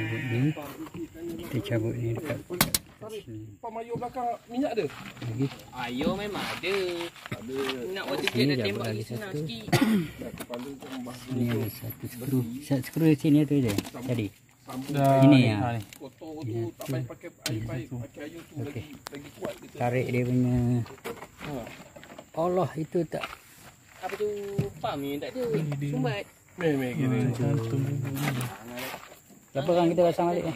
cabut ni. Kita cabut ni dekat sini. Pemayu belakang minyak ada? Lagi. Ayo memang ada. Ada. Nak water jet Sini dah je tembak ada lagi senang satu. sikit. Kepala tu membah Sini ada satu skru. Satu skru sini tu je. Tadi. sambung. Ini ya. Kotor tu tak payah pakai air paip, pakai air tu lagi kuat kita. Tarik dia punya. Ha. Allah itu tak. Apa tu? Pam ni tak ada. Sumbat. Meh kira. Berapa orang kita pasang balik ni?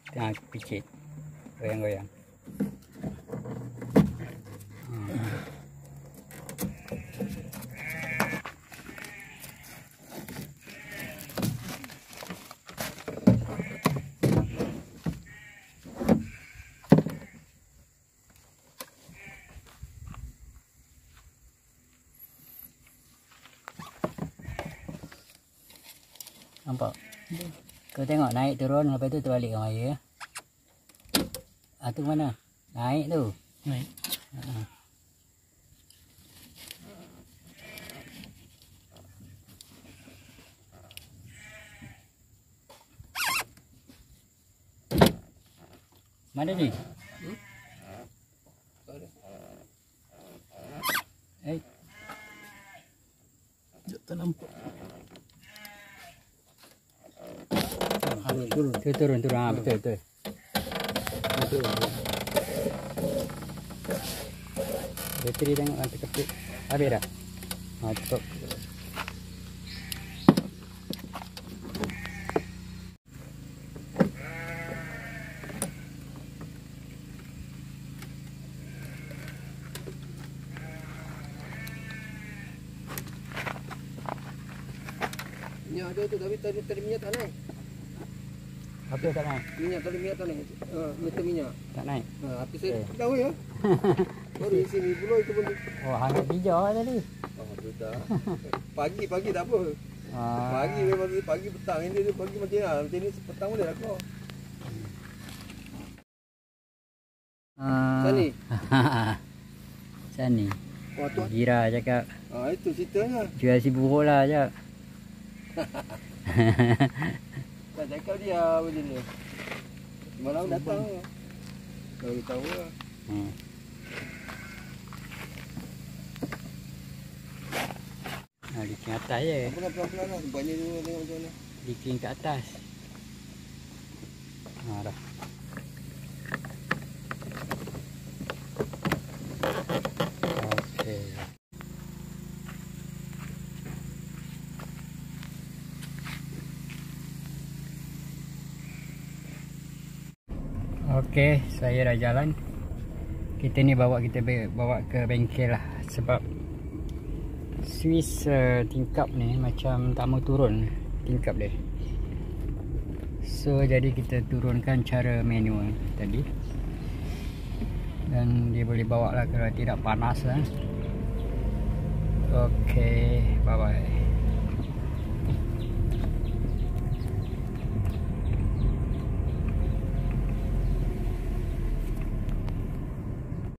Tengah picit. Goyang-goyang. Nampak? Kau tengok naik turun lepas tu terbalik ke air. Ah tu mana? Naik tu. Naik. Mana ni? Eh, Tak nampak. turun. Ah, betul. Bateri tengok nanti kepit. Habis dah. Ha, cukup. Minyak ada tu tapi tadi minyak tak naik. Apa tak naik? Minyak tak naik. Meter minyak. Tak naik. Api saya tahu ya. Baru isi ni pula itu pun. Oh, hangat hijau tadi. Oh, sudah. Pagi tak apa. Ah. Pagi memang pagi petang ini dia pagi macam ni petang boleh lah kau. Sani. Sani. Oh tu. Gira cakap. Itu ceritanya. Jual si buruk lah cakap. Tak cakap dia macam ni. Malam datang. Kalau tahu lah. Diking atas je. Pelan-pelan lah. Banyak dulu tengok macam mana. Diking kat atas. Dah. Okey. Okey, saya dah jalan. Kita ni bawa ke bengkel lah sebab Swiss tingkap ni macam tak mau turun tingkap dia. So jadi kita turunkan cara manual tadi. Dan dia boleh bawa lah kalau tidak panas lah. Okey, bye bye.